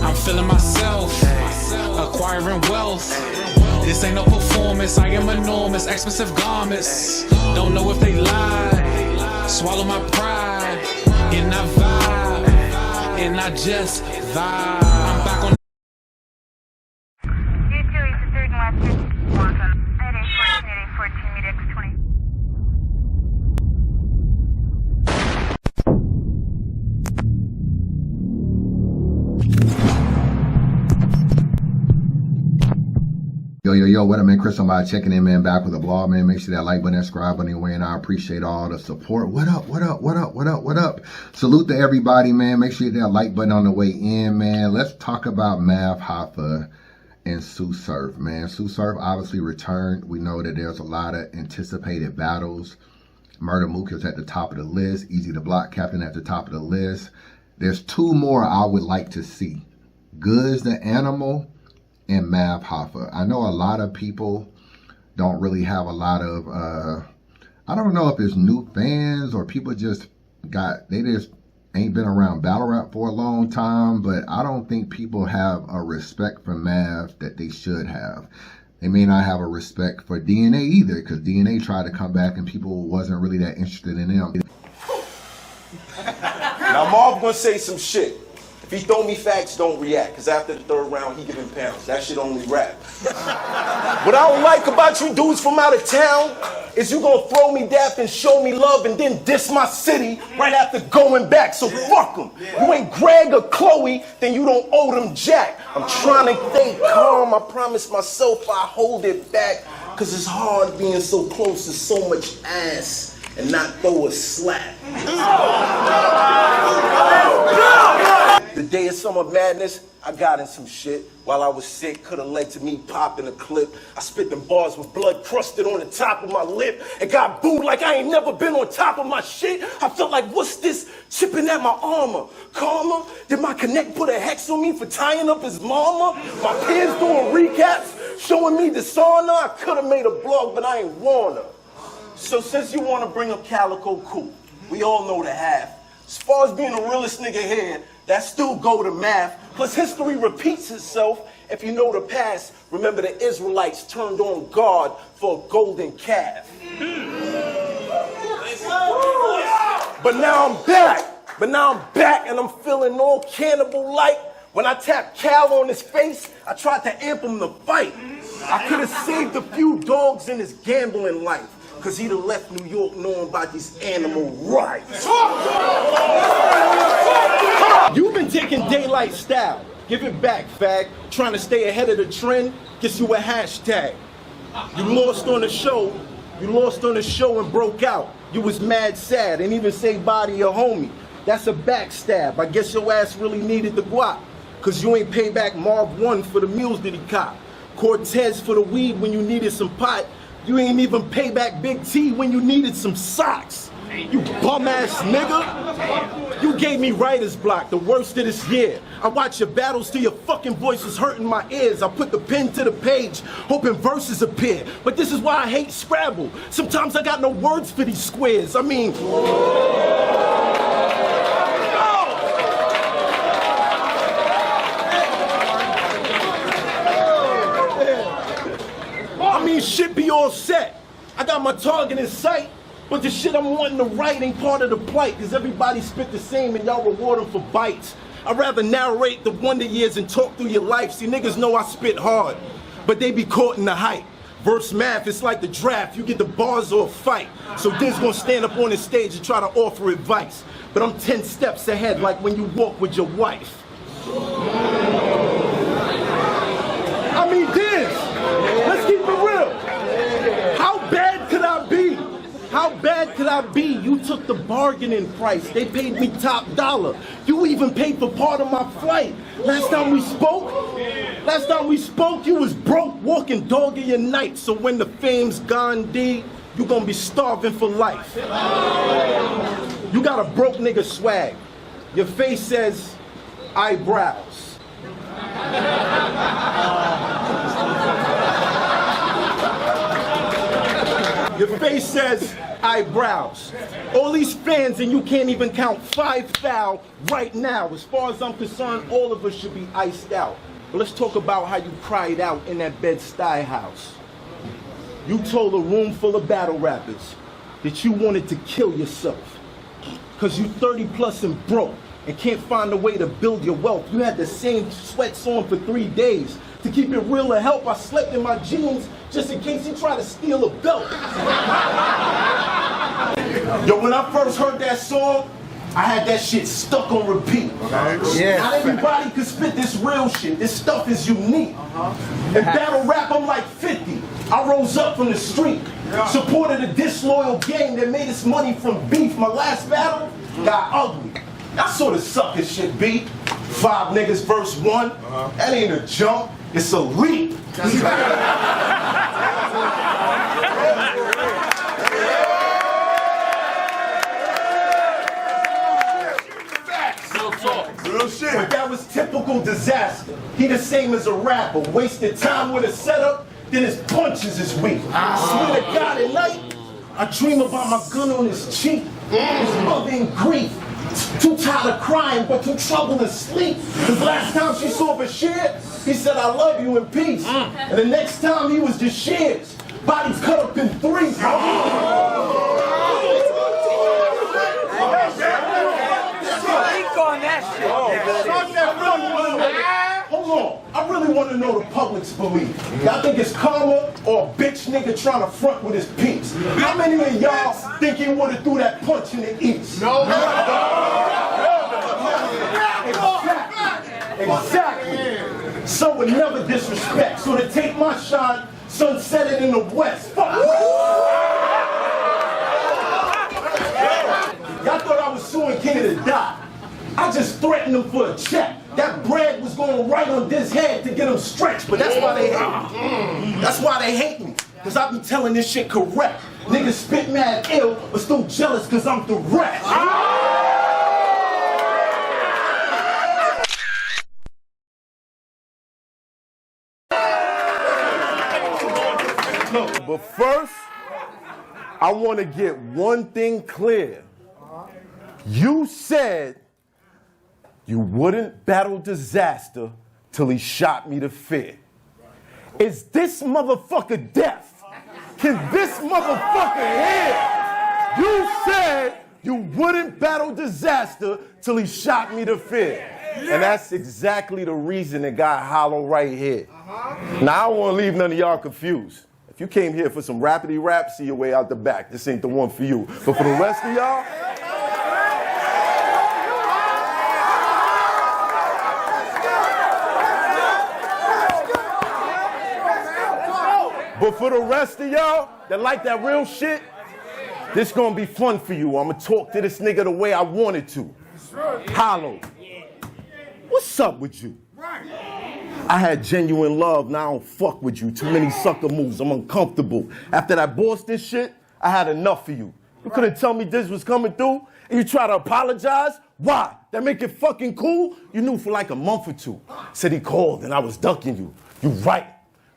I'm feeling myself, acquiring wealth. This ain't no performance, I am enormous, expensive garments. Don't know if they lie, swallow my pride, and I vibe, and I just vibe. I'm back on. U2 is the third and last person. Welcome. At A14, meet X20. Yo, what up, man? Chrisunbias checking in, man. Back with a vlog, man. Make sure that like button and subscribe button anyway, and I appreciate all the support. What up? Salute to everybody, man. Make sure you hit that like button on the way in, man. Let's talk about Math Hoffa and Tsu Surf, man. Tsu Surf obviously returned. We know that there's a lot of anticipated battles. Murder Mook is at the top of the list. Easy to Block Captain at the top of the list. There's two more I would like to see. Goods the Animal and Math Hoffa. I know a lot of people don't really have a lot of, I don't know if it's new fans or people they just ain't been around battle rap for a long time, but I don't think people have a respect for Math that they should have. They may not have a respect for DNA either, because DNA tried to come back and people wasn't really that interested in them. Now Marv gonna say some shit. If he throw me facts, don't react, because after the third round, he giving pounds. That shit only rap. What I don't like about you dudes from out of town is you gonna throw me daft and show me love and then diss my city right after going back, so fuck them. You ain't Greg or Chloe, then you don't owe them jack. I'm trying to stay calm, I promise myself I hold it back, because it's hard being so close to so much ass and not throw a slap. The day of Summer Madness, I got in some shit. While I was sick, could have led to me popping a clip. I spit them bars with blood crusted on the top of my lip and got booed like I ain't never been on top of my shit. I felt like, what's this chipping at my armor? Karma? Did my connect put a hex on me for tying up his mama? My peers doing recaps, showing me dishonor. I could have made a blog, but I ain't wanna. So since you want to bring up Calico, cool. We all know the half. As far as being the realest nigga here, that still go to Math. Plus history repeats itself. If you know the past, remember the Israelites turned on God for a golden calf. But now I'm back and I'm feeling all cannibal-like. When I tapped Cal on his face, I tried to amp him to fight. I could have saved a few dogs in his gambling life, because he'd have left New York knowing about these animal rights. You've been taking daylight style. Give it back, fag. Trying to stay ahead of the trend gets you a hashtag. You lost on the show and broke out. You was mad sad and even say bye to your homie. That's a backstab. I guess your ass really needed the guap, because you ain't pay back Marv 1 for the mules that he cop. Cortez for the weed when you needed some pot. You ain't even pay back Big T when you needed some socks. You bum-ass nigga. You gave me writer's block, the worst of this year. I watch your battles till your fucking voice is hurting my ears. I put the pen to the page, hoping verses appear. But this is why I hate Scrabble. Sometimes I got no words for these squares. I mean... shit be all set. I got my target in sight, but the shit I'm wanting to write ain't part of the plight, because everybody spit the same and y'all reward them for bites. I'd rather narrate the wonder years and talk through your life. See, niggas know I spit hard, but they be caught in the hype. Verse Math, it's like the draft. You get the bars or a fight. So Diz gonna stand up on the stage and try to offer advice. But I'm 10 steps ahead, like when you walk with your wife. I mean, Diz, let's keep it real. How bad could I be? How bad could I be? You took the bargaining price. They paid me top dollar. You even paid for part of my flight. Last time we spoke, you was broke, walking dog in your night. So when the fame's gone, D, you gonna be starving for life. You got a broke nigga swag. Your face says eyebrows. Your face says eyebrows. All these fans and you can't even count 5 foul right now. As far as I'm concerned, all of us should be iced out. But let's talk about how you cried out in that Bed-Stuy house. You told a room full of battle rappers that you wanted to kill yourself. Cause you 30 plus and broke and can't find a way to build your wealth. You had the same sweats on for 3 days. To keep it real or help, I slept in my jeans just in case he tried to steal a belt. Yo, when I first heard that song, I had that shit stuck on repeat. Yeah. Not everybody could spit this real shit. This stuff is unique. In battle rap, I'm like 50. I rose up from the street, supported a disloyal gang that made its money from beef. My last battle got ugly. That sort of sucker shit, B. 5 niggas verse 1. That ain't a jump, it's a leap. Real shit. But that was typical disaster. He the same as a rapper, wasted time with a setup, then his punches is weak. I swear to God at night, I dream about my gun on his cheek, his mother in grief. Too tired of crying, but too troubled to sleep. Cause last time she saw Bashir, he said, I love you in peace. And the next time he was just shears. Bodies cut up in 3. Hold on, I really want to know the public's belief. Y'all think it's karma or a bitch nigga trying to front with his peeps? How many of y'all think he would have threw that punch in the east? No. Exactly. Son would never disrespect. So to take my shine, son set it in the west. Fuck west. Y'all thought I was suing King of the Dot. I just threatened him for a check. That bread was going right on this head to get him stretched, but that's why they hate me. That's why they hate me, because I be telling this shit correct. Niggas spit mad ill, but still jealous because I'm direct. But first, I want to get one thing clear. You said you wouldn't battle disaster till he shot me to fear. Is this motherfucker deaf? Can this motherfucker hear? You said you wouldn't battle disaster till he shot me to fear. And that's exactly the reason it got hollow right here. Now, I don't want to leave none of y'all confused. If you came here for some rapidy rap, see your way out the back. This ain't the one for you. But for the rest of y'all, that like that real shit, this gonna be fun for you. I'ma talk to this nigga the way I wanted to. Hollow. What's up with you? I had genuine love, now I don't fuck with you. Too many sucker moves, I'm uncomfortable. After that Boston shit, I had enough of you. You couldn't tell me this was coming through, and you try to apologize? Why? That make it fucking cool? You knew for like a month or 2. Said he called and I was ducking you. You right,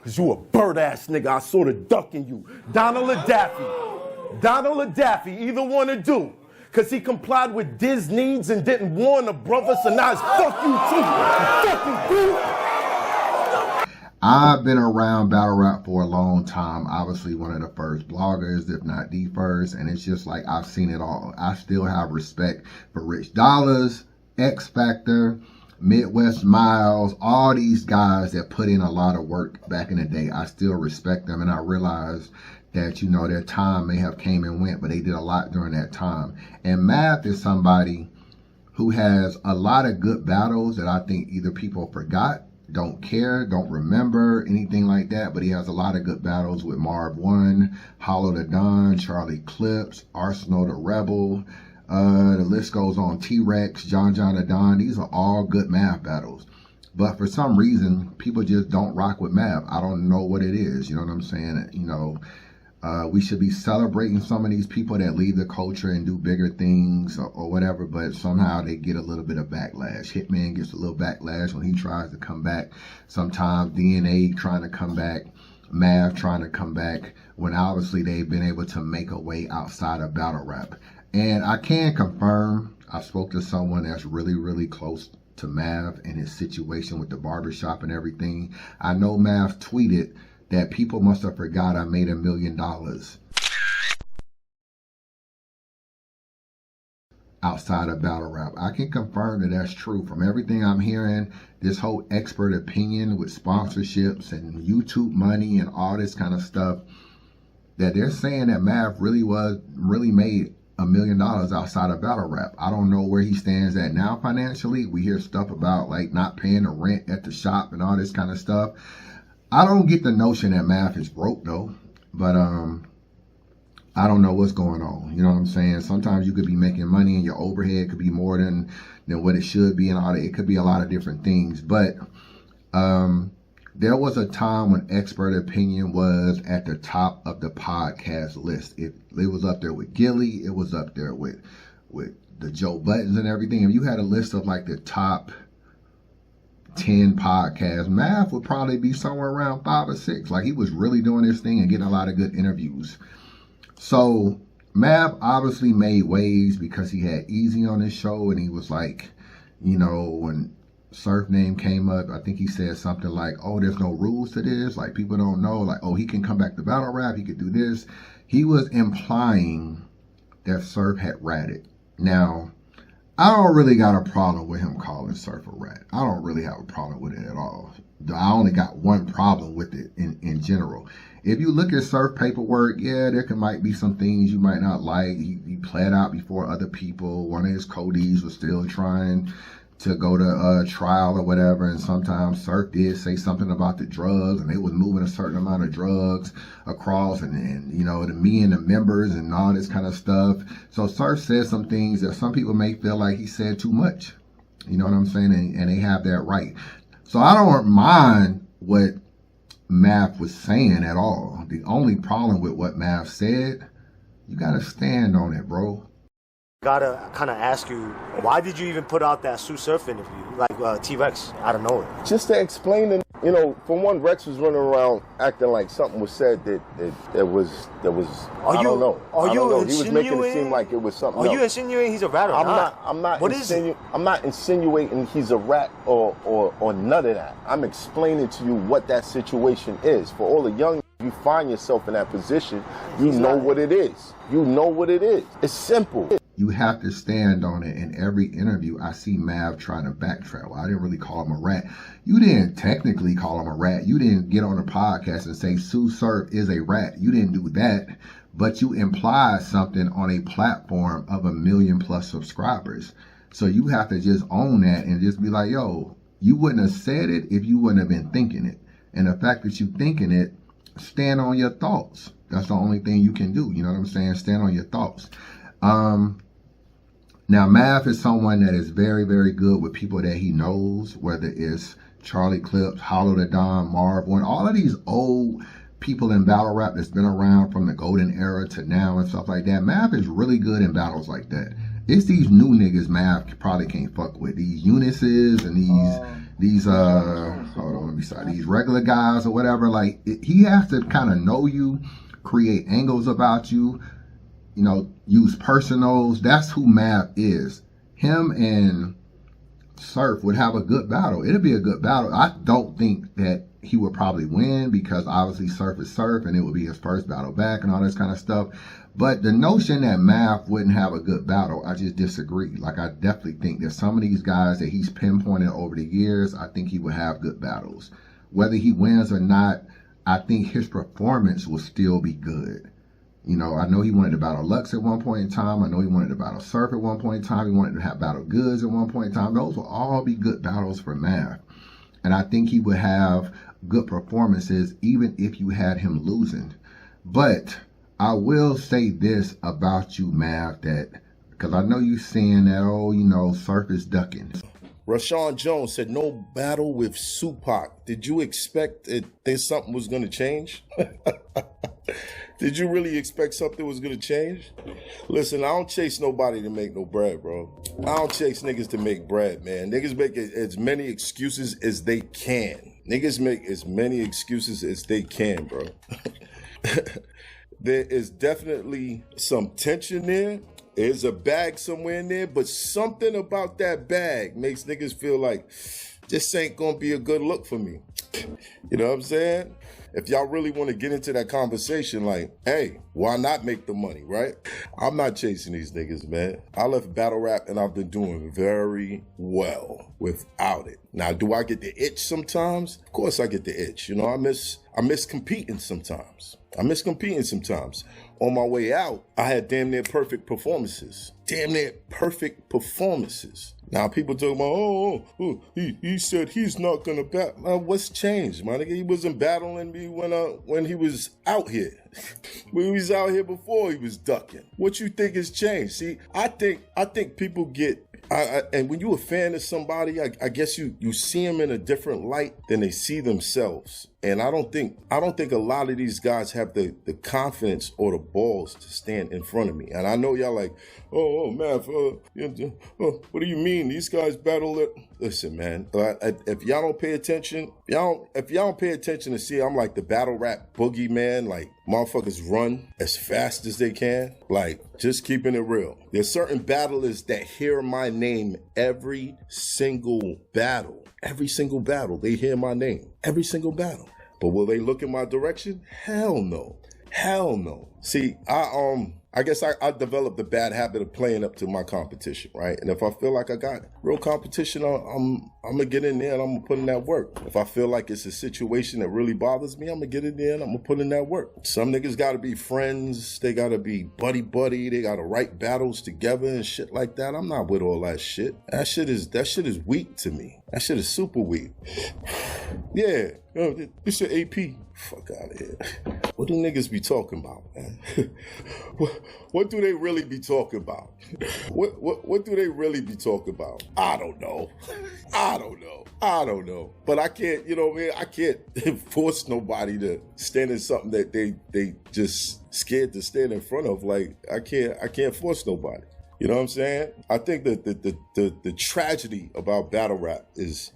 cause you a bird-ass nigga, I sorta ducking you. Donald or Daffy? Donald or Daffy, either one to do. Cause he complied with Diz needs and didn't warn the brother, so now it's fuck you too. Fucking dude. I've been around battle rap for a long time. Obviously one of the first bloggers, if not the first, and it's just like I've seen it all. I still have respect for Rich Dollars, X Factor, Midwest Miles, all these guys that put in a lot of work back in the day. I still respect them, and I realize that, you know, their time may have came and went, but they did a lot during that time. And Math is somebody who has a lot of good battles that I think either people forgot, don't care, don't remember, anything like that, but he has a lot of good battles with Marv 1, Hollow the Don, Charlie Clips, Arsenal the Rebel, the list goes on, T-Rex, John the Don. These are all good Math battles. But for some reason, people just don't rock with Math. I don't know what it is, you know what I'm saying? You know, we should be celebrating some of these people that leave the culture and do bigger things or whatever, but somehow they get a little bit of backlash. Hitman gets a little backlash when he tries to come back. Sometimes DNA trying to come back. Math trying to come back when obviously they've been able to make a way outside of battle rap. And I can confirm, I spoke to someone that's really, really close to Math and his situation with the barbershop and everything. I know Math tweeted that people must have forgot I made $1 million outside of battle rap. I can confirm that that's true. From everything I'm hearing, this whole expert opinion with sponsorships and YouTube money and all this kind of stuff, that they're saying that Math really made $1 million outside of battle rap. I don't know where he stands at now financially. We hear stuff about like not paying the rent at the shop and all this kind of stuff. I don't get the notion that Math is broke though, but I don't know what's going on. You know what I'm saying? Sometimes you could be making money and your overhead could be more than what it should be and all that. It could be a lot of different things. But there was a time when expert opinion was at the top of the podcast list. It was up there with Gilly. It was up there with the Joe Buttons and everything. If you had a list of like the top 10 podcasts, Math would probably be somewhere around 5 or 6. Like he was really doing this thing and getting a lot of good interviews. So Math obviously made waves because he had Easy on his show, and he was like, you know, when Surf name came up, I think he said something like, oh, there's no rules to this. Like people don't know, like, oh, he can come back to battle rap. He could do this. He was implying that Surf had ratted. Now, I don't really got a problem with him calling Surf a rat. I don't really have a problem with it at all. I only got one problem with it in general. If you look at Surf paperwork, yeah, there might be some things you might not like. He pled out before other people. One of his codees was still trying to go to trial or whatever, and sometimes Surf did say something about the drugs, and they was moving a certain amount of drugs across, and you know, me and the members and all this kind of stuff. So Surf said some things that some people may feel like he said too much. You know what I'm saying? And they have that right. So I don't mind what Math was saying at all. The only problem with what Math said, you gotta stand on it, bro. Gotta kind of ask you, why did you even put out that Tsu Surf interview, like T-Rex, out of nowhere? Just to explain that, you know, for one, Rex was running around acting like something was said that was I don't know. He was making it seem like it was something else. Are you insinuating he's a rat or not? I'm not insinuating he's a rat or none of that. I'm explaining to you what that situation is. For all the young, you find yourself in that position, you know what it is. You know what it is. It's simple. You have to stand on it. In every interview, I see Mav trying to backtrack. Well, I didn't really call him a rat. You didn't technically call him a rat. You didn't get on a podcast and say Tsu Surf is a rat. You didn't do that. But you implied something on a platform of 1 million plus subscribers. So you have to just own that and just be like, yo, you wouldn't have said it if you wouldn't have been thinking it. And the fact that you thinking it, stand on your thoughts. That's the only thing you can do. You know what I'm saying? Stand on your thoughts. Now, Math is someone that is very, very good with people that he knows, whether it's Charlie Clips, Hollow the Don, Marv One, all of these old people in battle rap that's been around from the golden era to now and stuff like that. Math is really good in battles like that. It's these new niggas Math probably can't fuck with. These Eunices and these hold on, let me start. These regular guys or whatever. Like, he has to kind of know you, create angles about you, you know, use personals. That's who Math is. Him and Surf would have a good battle. It'll be a good battle. I don't think that he would probably win because obviously Surf is Surf and it would be his first battle back and all this kind of stuff. But the notion that Math wouldn't have a good battle, I just disagree. Like, I definitely think that some of these guys that he's pinpointed over the years, I think he would have good battles. Whether he wins or not, I think his performance will still be good. You know, I know he wanted to battle Lux at one point in time. I know he wanted to battle Surf at one point in time. He wanted to have battle Goods at one point in time. Those will all be good battles for Math. And I think he would have good performances even if you had him losing. But I will say this about you, Math, that because I know you saying that, oh, you know, Surf is ducking. Rashawn Jones said no battle with Supac. Did you expect that something was going to change? Did you really expect something was gonna change? Listen, I don't chase nobody to make no bread, bro. I don't chase niggas to make bread, man. Niggas make as many excuses as they can. Niggas make as many excuses as they can, bro. There is definitely some tension there. There's a bag somewhere in there, but something about that bag makes niggas feel like this ain't gonna be a good look for me. You know what I'm saying? If y'all really want to get into that conversation, like, hey, why not make the money, right? I'm not chasing these niggas, man. I left battle rap and I've been doing very well without it. Now, do I get the itch sometimes? Of course I get the itch. You know, I miss competing sometimes. On my way out, I had damn near perfect performances. Now people talk about, he said he's not gonna battle. What's changed, my nigga? He wasn't battling me when he was out here. When he was out here before, he was ducking. What you think has changed? See, I think people get. And when you're a fan of somebody, I guess you see them in a different light than they see themselves. And I don't think a lot of these guys have the confidence or the balls to stand in front of me. And I know y'all like, Math, what do you mean? These guys battle it. Listen, man, if y'all don't pay attention, if y'all don't pay attention to see, I'm like the battle rap boogeyman, like motherfuckers run as fast as they can. Like, just keeping it real. There's certain battlers that hear my name every single battle. Every single battle, they hear my name. Every single battle. But will they look in my direction? Hell no. Hell no. See, I guess I developed the bad habit of playing up to my competition, right? And if I feel like I got real competition, I'm gonna get in there and I'm gonna put in that work. If I feel like it's a situation that really bothers me, I'm gonna get in there and I'm gonna put in that work. Some niggas gotta be friends, they gotta be buddy, they gotta write battles together and shit like that. I'm not with all that shit. That shit is weak to me. That shit is super weak. Yeah, it's your AP. Fuck out of here. What do niggas be talking about, man? What do they really be talking about? What do they really be talking about? I don't know. But I can't, you know what I mean? I can't force nobody to stand in something that they just scared to stand in front of. Like, I can't force nobody. You know what I'm saying? I think that the tragedy about battle rap is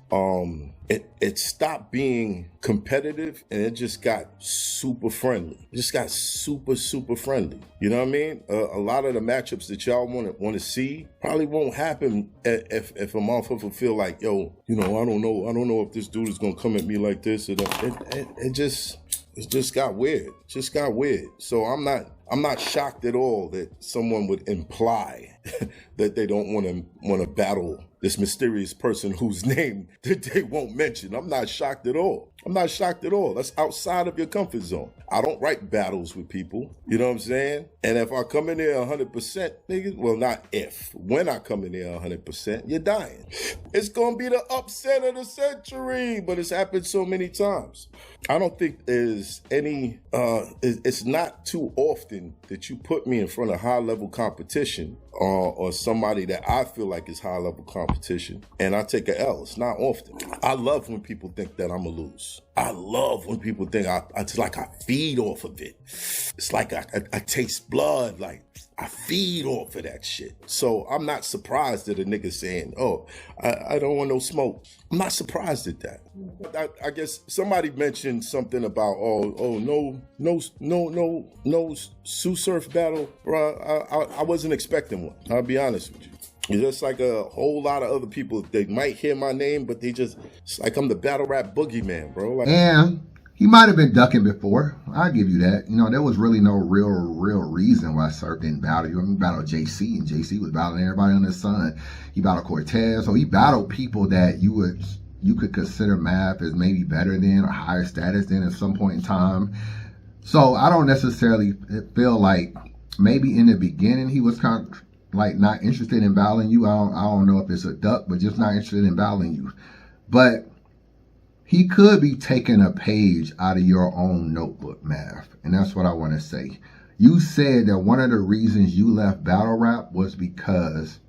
it stopped being competitive and it just got super friendly. It just got super friendly. You know what I mean? A lot of the matchups that y'all want to see probably won't happen if a motherfucker feel like, yo, you know, I don't know if this dude is gonna come at me like this. It just got weird. So I'm not shocked at all that someone would imply that they don't want to battle this mysterious person whose name that they won't mention. I'm not shocked at all. That's outside of your comfort zone. I don't write battles with people. You know what I'm saying? And if I come in there 100%, niggas, well, not if. When I come in there 100%, you're dying. It's gonna be the upset of the century, but it's happened so many times. I don't think there's any. It's not too often that you put me in front of high-level competition or somebody that I feel like is high-level competition, and I take a L. It's not often. I love when people think that I'm gonna lose. I love when people think it's like I feed off of it. It's like I taste blood. Like, I feed off of that shit. So I'm not surprised that a nigga saying, I don't want no smoke. I'm not surprised at that. I guess somebody mentioned something about, no Tsu Surf battle. Bro, I wasn't expecting one. I'll be honest with you. It's just like a whole lot of other people, they might hear my name, but it's like I'm the battle rap boogeyman, bro. Like, and he might have been ducking before. I'll give you that. You know, there was really no real reason why Surf didn't battle you. I mean, he battled JC, and JC was battling everybody under the sun. He battled Cortez, so he battled people that you could consider Math as maybe better than or higher status than at some point in time. So I don't necessarily feel like maybe in the beginning he was kind of like not interested in battling you. I don't know if it's a duck, but just not interested in battling you. But he could be taking a page out of your own notebook, Math. And that's what I want to say. You said that one of the reasons you left battle rap was because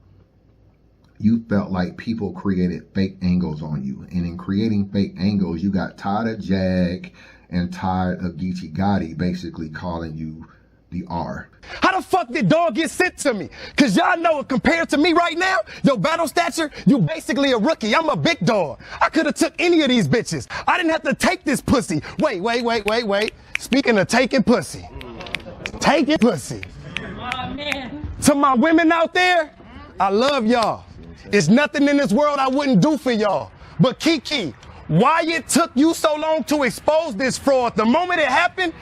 you felt like people created fake angles on you. And in creating fake angles, you got tired of Jag and tired of Geechee Gotti basically calling you the R. How the fuck did dog get sent to me? Cause y'all know compared to me right now, your battle stature, you basically a rookie. I'm a big dog. I could have took any of these bitches. I didn't have to take this pussy. Wait. Speaking of taking pussy. Taking pussy. Oh, man. To my women out there, I love y'all. There's nothing in this world I wouldn't do for y'all. But Kiki, why it took you so long to expose this fraud? The moment it happened,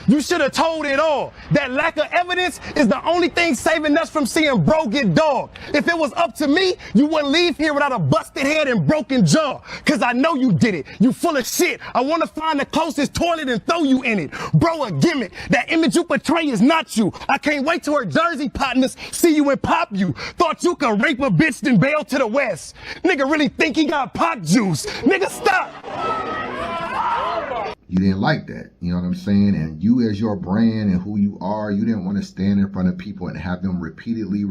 you should have told it all. That lack of evidence is the only thing saving us from seeing bro get dogged. If it was up to me, you wouldn't leave here without a busted head and broken jaw. Cause I know you did it. You full of shit. I want to find the closest toilet and throw you in it. Bro, a gimmick. That image you portray is not you. I can't wait till her Jersey partners see you and pop you. Thought you could rape a bitch then bail to the west. Nigga really think he got pot juice. Nigga, stop. You didn't like that, you know what I'm saying? And you as your brand and who you are, you didn't want to stand in front of people and have them repeatedly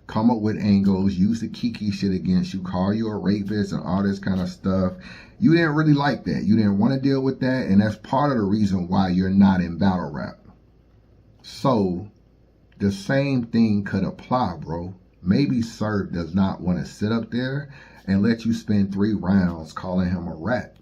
come up with angles, use the Kiki shit against you, call you a rapist and all this kind of stuff. You didn't really like that. You didn't want to deal with that, and that's part of the reason why you're not in battle rap. So the same thing could apply, bro. Maybe Surf does not want to sit up there and let you spend 3 rounds calling him a rat.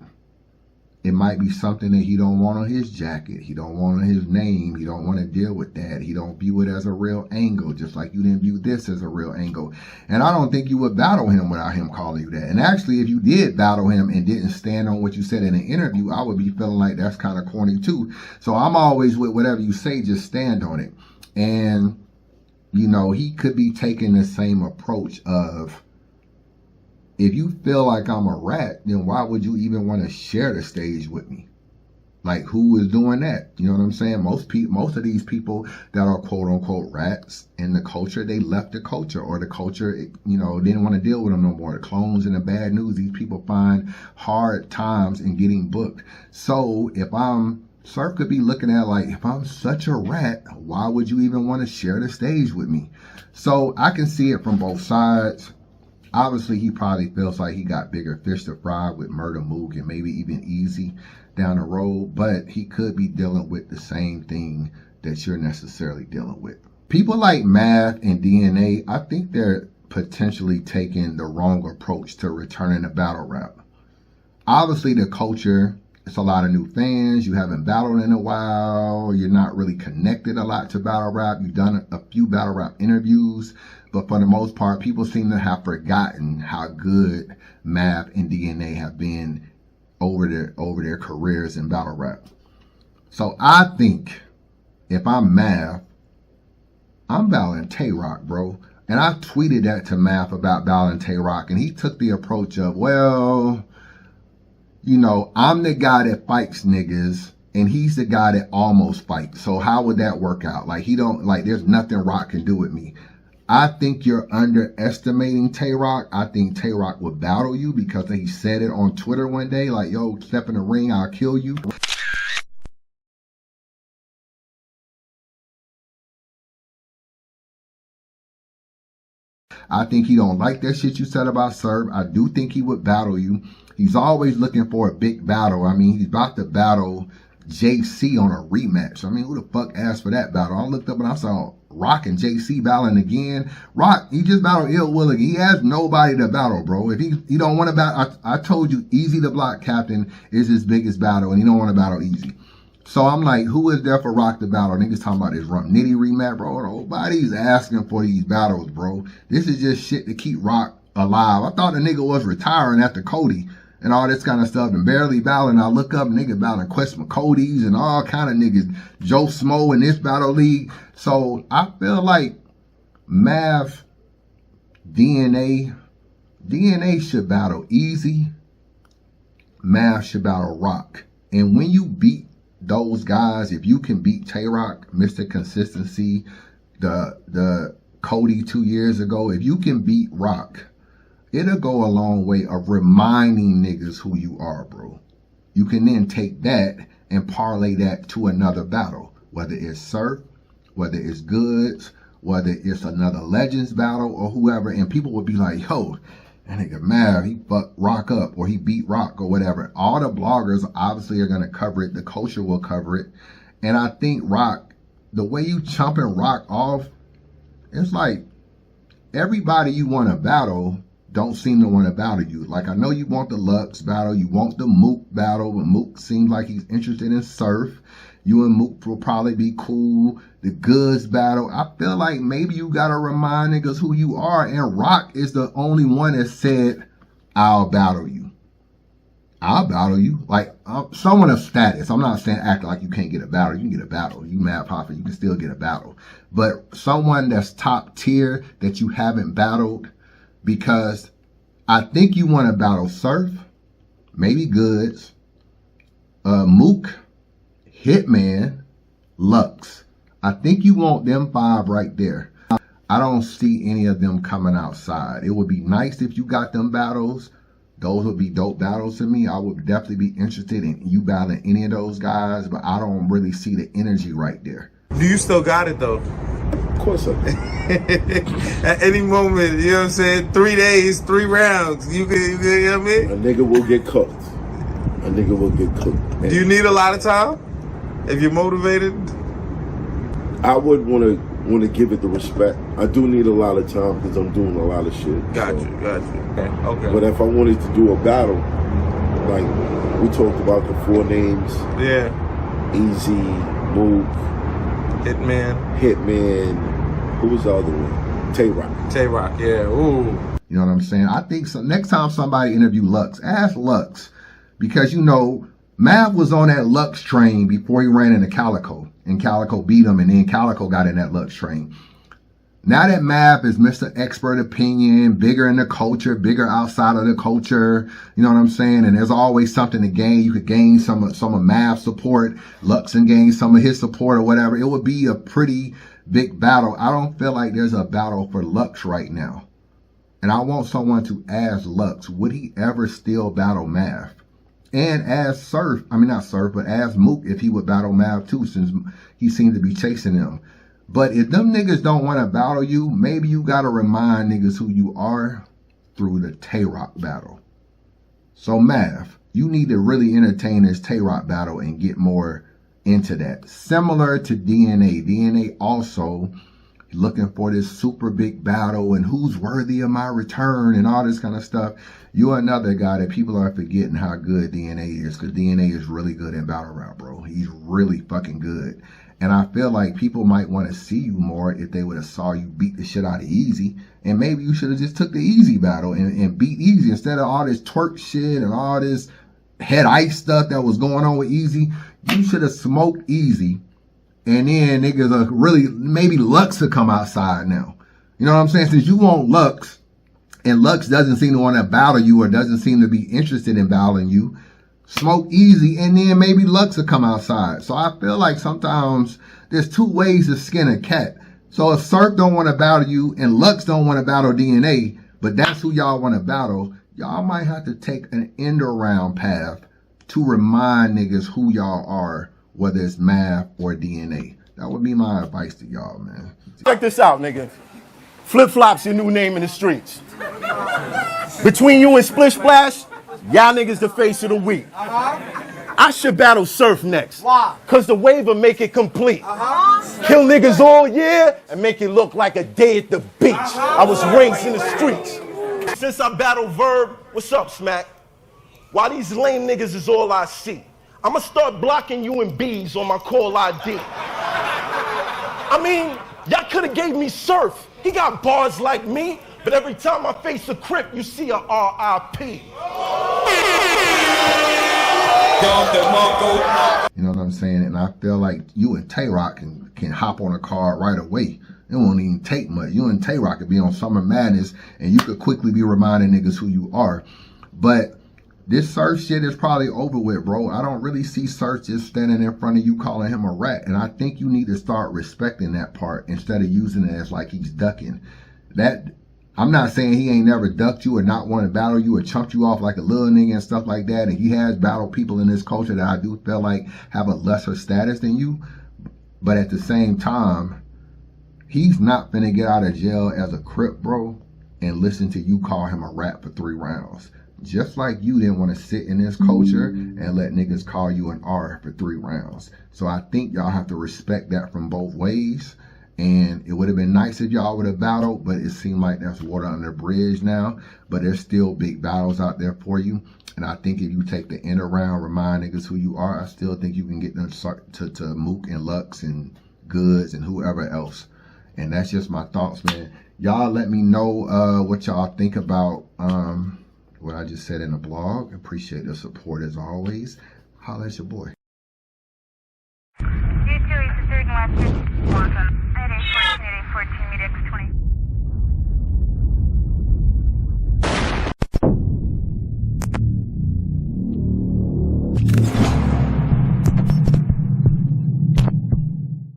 It might be something that he don't want on his jacket. He don't want on his name. He don't want to deal with that. He don't view it as a real angle, just like you didn't view this as a real angle. And I don't think you would battle him without him calling you that. And actually, if you did battle him and didn't stand on what you said in an interview, I would be feeling like that's kind of corny too. So I'm always with whatever you say, just stand on it. And, you know, he could be taking the same approach of, if you feel like I'm a rat, then why would you even want to share the stage with me? Like, who is doing that? You know what I'm saying? Most of these people that are quote unquote rats in the culture, they left the culture, or the culture, you know, didn't want to deal with them no more. The clones and the bad news, these people find hard times in getting booked. So if Surf could be looking at like, if I'm such a rat, why would you even want to share the stage with me? So I can see it from both sides. Obviously, he probably feels like he got bigger fish to fry with Murder Mook and maybe even Easy down the road, but he could be dealing with the same thing that you're necessarily dealing with. People like Math and DNA, I think they're potentially taking the wrong approach to returning to battle rap. Obviously, the culture, it's a lot of new fans. You haven't battled in a while. You're not really connected a lot to battle rap. You've done a few battle rap interviews, but for the most part, people seem to have forgotten how good Math and DNA have been over their careers in battle rap. So I think if I'm Math, I'm battling Tay-Rock, bro. And I tweeted that to Math about battling Tay-Rock, and he took the approach of, well, you know, I'm the guy that fights niggas, and he's the guy that almost fights. So how would that work out? Like, there's nothing Rock can do with me. I think you're underestimating Tay-Rock. I think Tay-Rock would battle you because he said it on Twitter one day, like, yo, step in the ring, I'll kill you. I think he don't like that shit you said about Surf. I do think he would battle you. He's always looking for a big battle. I mean, he's about to battle JC on a rematch. I mean, who the fuck asked for that battle? I looked up and I saw Rock and JC battling again. Rock, he just battled Ill Will again. He has nobody to battle, bro. If he don't want to battle, I told you, Easy the Block Captain is his biggest battle, and he don't want to battle Easy. So I'm like, who is there for Rock to battle? Niggas talking about this Rump Nitty rematch, bro. Nobody's asking for these battles, bro. This is just shit to keep Rock alive. I thought the nigga was retiring after Cody and all this kind of stuff and barely battling. I look up, nigga battling Quest McCody's and all kind of niggas. Joe Smo in this battle league. So I feel like Math, DNA should battle Easy. Math should battle Rock. And when you beat those guys, if you can beat Tay-Rock, Mr. Consistency, the Cody 2 years ago, if you can beat Rock, it'll go a long way of reminding niggas who you are, bro. You can then take that and parlay that to another battle, whether it's Surf, whether it's Goods, whether it's another Legends battle or whoever, and people would be like, yo, that nigga Mav, he fucked Rock up, or he beat Rock, or whatever. All the bloggers obviously are going to cover it. The culture will cover it. And I think Rock, the way you chomping Rock off, it's like everybody you want to battle don't seem to want to battle you. Like, I know you want the Lux battle, you want the Mook battle, but Mook seems like he's interested in Surf. You and Mook will probably be cool. The Goods battle, I feel like maybe you gotta remind niggas who you are, and Rock is the only one that said, I'll battle you. I'll battle you. Like, someone of status. I'm not saying act like you can't get a battle. You can get a battle. You Math Hoffa, you can still get a battle. But someone that's top tier that you haven't battled, because I think you want to battle Surf, maybe Goods, Mook, Hitman, Lux. I think you want them 5 right there. I don't see any of them coming outside. It would be nice if you got them battles. Those would be dope battles to me. I would definitely be interested in you battling any of those guys, but I don't really see the energy right there. Do you still got it though? Of course I do. At any moment, you know what I'm saying? 3 days, 3 rounds. You know what I mean? A nigga will get cooked. A nigga will get cooked. Man. Do you need a lot of time? If you're motivated? I would want to give it the respect. I do need a lot of time because I'm doing a lot of shit. Got you. Okay. But if I wanted to do a battle, like we talked about the 4 names. Yeah. Easy, Mook, Hitman. Who was the other one? Tay-Rock, yeah. Ooh. You know what I'm saying? I think so. Next time somebody interview Lux, ask Lux. Because, you know, Mav was on that Lux train before he ran into Calico. And Calico beat him, and then Calico got in that Lux train. Now that Mav is Mr. Expert Opinion, bigger in the culture, bigger outside of the culture, you know what I'm saying? And there's always something to gain. You could gain some of Mav's support, Lux and gain some of his support or whatever. It would be a pretty big battle. I don't feel like there's a battle for Lux right now. And I want someone to ask Lux, would he ever still battle Mav? And ask Surf, I mean not Surf, but ask Mook if he would battle Mav too, since he seemed to be chasing them. But if them niggas don't want to battle you, maybe you got to remind niggas who you are through the Tay-Rock battle. So Mav, you need to really entertain this Tay-Rock battle and get more into that. Similar to DNA. DNA also looking for this super big battle and who's worthy of my return and all this kind of stuff. You're another guy that people are forgetting how good DNA is, because DNA is really good in battle rap, bro. He's really fucking good. And I feel like people might want to see you more if they would have saw you beat the shit out of Easy. And maybe you should have just took the Easy battle and beat Easy instead of all this twerk shit and all this head ice stuff that was going on with Easy. You should have smoked Easy. And then niggas are really, maybe Lux will come outside now. You know what I'm saying? Since you want Lux, and Lux doesn't seem to want to battle you or doesn't seem to be interested in battling you, smoke Easy, and then maybe Lux will come outside. So I feel like sometimes there's 2 ways to skin a cat. So if Surf don't want to battle you and Lux don't want to battle DNA, but that's who y'all want to battle, y'all might have to take an end around path to remind niggas who y'all are, whether it's Math or DNA. That would be my advice to y'all, man. Check this out, nigga. Flip-Flop's your new name in the streets. Between you and Splish Splash, y'all niggas the face of the week. I should battle Surf next. Why? Cause the wave will make it complete. Kill niggas all year and make it look like a day at the beach. I was raised in the streets. Since I battle Verb, what's up, Smack? Why these lame niggas is all I see. I'ma start blocking you and B's on my call ID. I mean, y'all could've gave me Surf. He got bars like me, but every time I face a Crip, you see a R.I.P. You know what I'm saying? And I feel like you and Tay-Rock can hop on a car right away. It won't even take much. You and Tay-Rock could be on Summer Madness, and you could quickly be reminding niggas who you are. But this Surf shit is probably over with, bro. I don't really see Surf just standing in front of you calling him a rat. And I think you need to start respecting that part instead of using it as like he's ducking. I'm not saying he ain't never ducked you or not want to battle you or chumped you off like a little nigga and stuff like that. And he has battled people in this culture that I do feel like have a lesser status than you. But at the same time, He's not finna get out of jail as a Crip, bro, and listen to you call him a rat for 3 rounds. Just like you didn't want to sit in this culture and let niggas call you an R for 3 rounds. So I think y'all have to respect that from both ways. And it would have been nice if y'all would have battled, but it seemed like that's water under the bridge now. But there's still big battles out there for you. And I think if you take the end around, remind niggas who you are, I still think you can get them to Mook and Lux and Goods and whoever else. And that's just my thoughts, man. Y'all let me know what y'all think about what I just said in the blog. Appreciate the support as always. Holla at your boy. D2 is the third and last 1 on 814, 814, meet X20.